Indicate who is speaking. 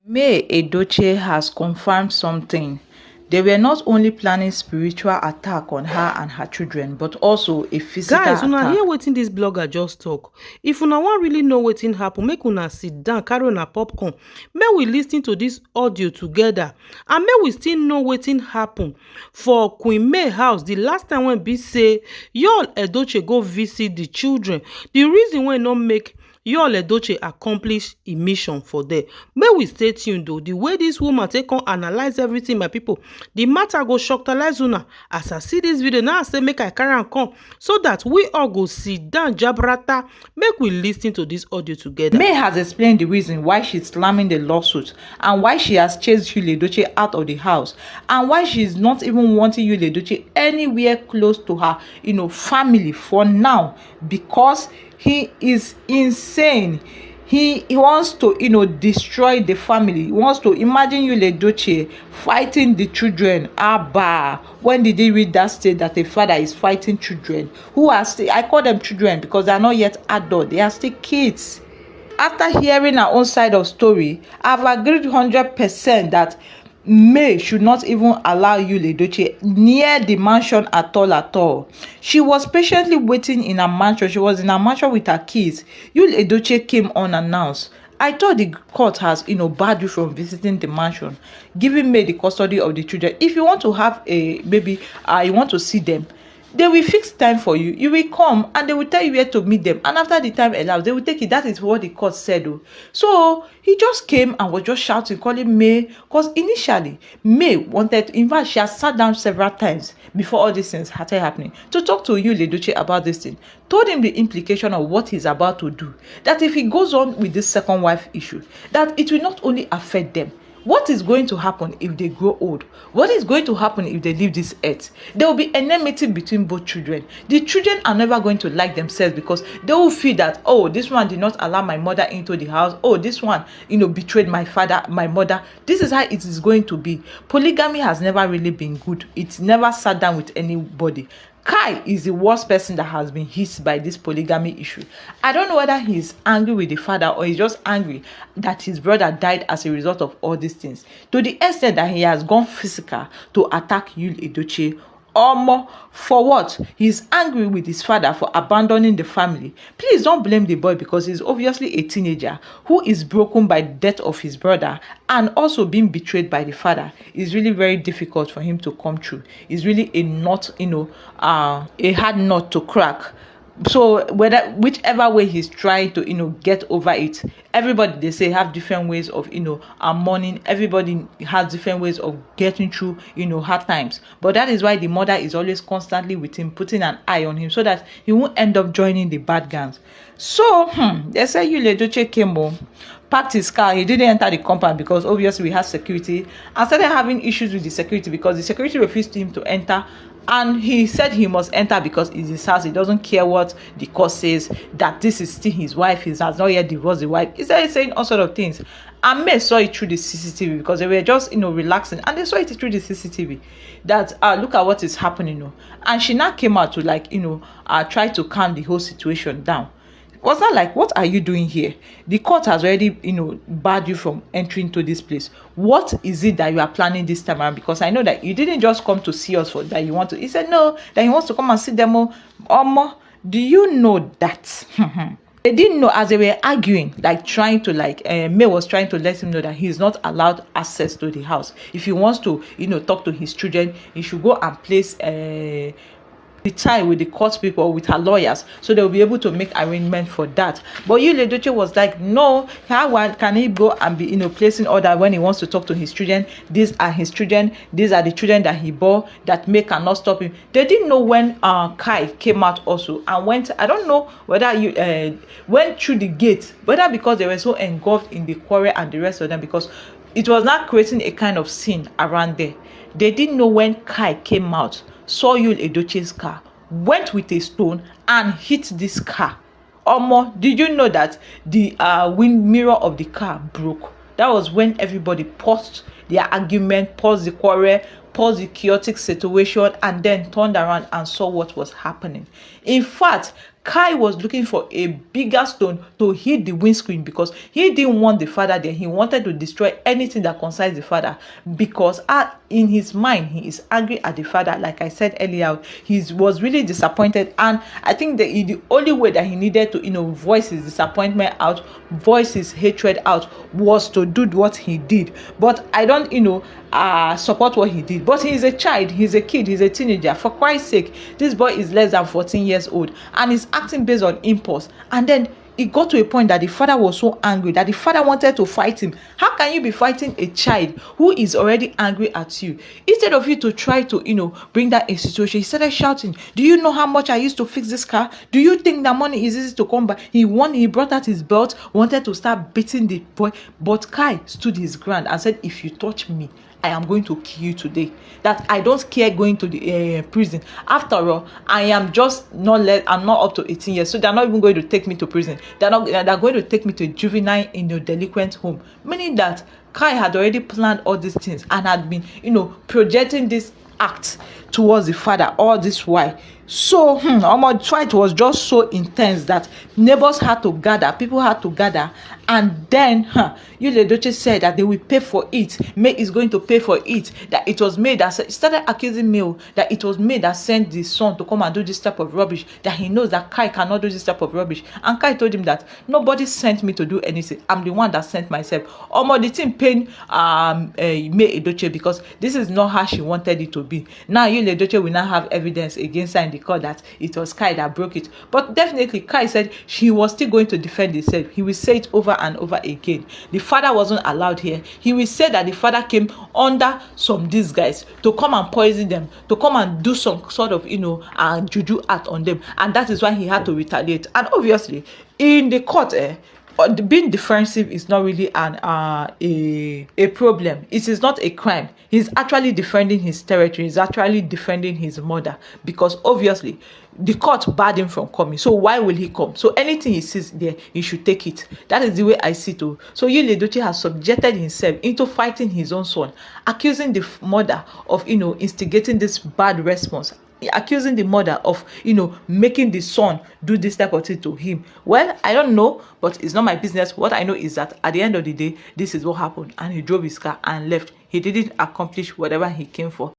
Speaker 1: Yul-Edochie has confirmed something. They were not only planning spiritual attack on her and her children, but also a physical
Speaker 2: Guys, una
Speaker 1: attack.
Speaker 2: hear wetin dis blogger just talk. If una wan really know wetin happen, make una sit down, carry una popcorn, make we lis ten to dis audio together, and make we still know wetin happen for Queen May house the last time when be say Yul-Edochie go visit the children. The reason why no make Yul-Edochie accomplish im mission for there. Make we stay tuned though. The way this woman take on analyze everything, my people, the matter go shocktalize una. As I see this video now, I say make I carry am come so that we all go sit down jabrata. Make we listen to this audio together.
Speaker 1: May has explained the reason why she's slamming the lawsuit and why she has chased Yul-Edochie out of the house and why she's not even wanting Yul-Edochie anywhere close to her, family for now, because he is insane. He wants to, destroy the family. He wants to imagine Yul-Edochie fighting the children. Abba, when did he read that state that a father is fighting children who are still, I call them children because they are not yet adult, they are still kids. After hearing her own side of story, I've agreed 100% that May should not even allow Yul-Edochie near the mansion at all. She was patiently waiting in a mansion. She was in a mansion with her kids. Yul-Edochie came unannounced. I thought the court has, barred you from visiting the mansion, giving May the custody of the children. If you want to have a baby, you want to see them, they will fix time for you. You will come and they will tell you where to meet them. And after the time allows, they will take it. That is what the court said. Oh. So he just came and was just shouting, calling May. Because initially, May wanted, in fact, she has sat down several times before all these things started happening to talk to Yul-Edochie about this thing. Told him the implication of what he's about to do. That if he goes on with this second wife issue, that it will not only affect them. What is going to happen if they grow old? What is going to happen if they leave this earth? There will be enmity between both children. The children are never going to like themselves because they will feel that, oh, this one did not allow my mother into the house. Oh, this one, betrayed my father, my mother. This is how it is going to be. Polygamy has never really been good. It's never sat down with anybody. Kai is the worst person that has been hit by this polygamy issue. I don't know whether he's angry with the father or he's just angry that his brother died as a result of all these things. To the extent that he has gone physical to attack Yul-Edochie. For what? He's angry with his father for abandoning the family. Please don't blame the boy because he's obviously a teenager who is broken by the death of his brother and also being betrayed by the father. It's really very difficult for him to come through. It's really a knot, a hard nut to crack. So whichever way he's trying to get over it, everybody, they say, have different ways of mourning. Everybody has different ways of getting through hard times. But that is why the mother is always constantly with him, putting an eye on him so that he won't end up joining the bad gangs. So they say Yul-Edochie came home, parked his car. He didn't enter the compound because obviously we had security, and started having issues with the security because the security refused him to enter. And he said he must enter because it's his house. He doesn't care what the court says, that this is still his wife. He has not yet divorced the wife. He started saying all sort of things. And May saw it through the CCTV because they were just, relaxing. And they saw it through the CCTV that, look at what is happening. And she now came out to try to calm the whole situation down. Was that like, what are you doing here? The court has already, barred you from entering to this place. What is it that you are planning this time around? Because I know that you didn't just come to see us for that you want to. He said no, that he wants to come and see them. Do you know that? They didn't know as they were arguing, trying to May was trying to let him know that he is not allowed access to the house. If he wants to, talk to his children, he should go and place the tie with the court people, with her lawyers, so they'll be able to make arrangement for that. But Yul-Edochie was like, no, how can he go and be placing order when he wants to talk to his children? These are his children, these are the children that he bore, that May cannot stop him. They didn't know when Kai came out also and went, I don't know whether you went through the gate, whether because they were so engulfed in the quarrel and the rest of them, because it was not creating a kind of scene around there. They didn't know when Kai came out, saw Yul-Edochie's car, went with a stone and hit this car. Did you know that the wind mirror of the car broke? That was when everybody paused their argument, paused the quarrel, paused the chaotic situation and then turned around and saw what was happening. In fact, Kai was looking for a bigger stone to hit the windscreen because he didn't want the father there. He wanted to destroy anything that concerns the father because in his mind, he is angry at the father. Like I said earlier, he was really disappointed. And I think the only way that he needed to, voice his disappointment out, voice his hatred out, was to do what he did. But I don't, support what he did. But he's a child, he's a kid, he's a teenager. For Christ's sake, this boy is less than 14 years old and he's acting based on impulse. And then it got to a point that the father was so angry that the father wanted to fight him. How can you be fighting a child who is already angry at you? Instead of you to try to, bring that a situation, he started shouting, "Do you know how much I used to fix this car? Do you think that money is easy to come by?" He brought out his belt, wanted to start beating the boy. But Kai stood his ground and said, "If you touch me, I am going to kill you today. That I don't care going to the prison. After all, I am just I'm not up to 18 years, so they're not even going to take me to prison. They're going to take me to a juvenile delinquent home." Meaning that Kai had already planned all these things and had been, projecting this act towards the father all this while. So the fight was just so intense that neighbors had to gather, people had to gather, and then Yul-Edochie said that they will pay for it. May is going to pay for it. That it was May that started accusing May that it was May that sent the son to come and do this type of rubbish. That he knows that Kai cannot do this type of rubbish, and Kai told him that nobody sent me to do anything. I'm the one that sent myself. The thing pained May Edochie because this is not how she wanted it to be. Now Yul-Edochie will now have evidence against her in the court that it was Kai that broke it. But definitely Kai said he was still going to defend himself. He will say it over and over again. The father wasn't allowed here. He will say that the father came under some disguise to come and poison them, to come and do some sort of juju act on them, and that is why he had to retaliate. And obviously in the court being defensive is not really a problem. It is not a crime. He's actually defending his territory. He's actually defending his mother, because obviously the court barred him from coming. So why will he come? So anything he sees there, he should take it. That is the way I see it. So Yul-Edochie has subjected himself into fighting his own son, accusing the mother of instigating this bad response, accusing the mother of making the son do this type of thing to him. Well, I don't know, but it's not my business. What I know is that at the end of the day, this is what happened, and he drove his car and left. He didn't accomplish whatever he came for.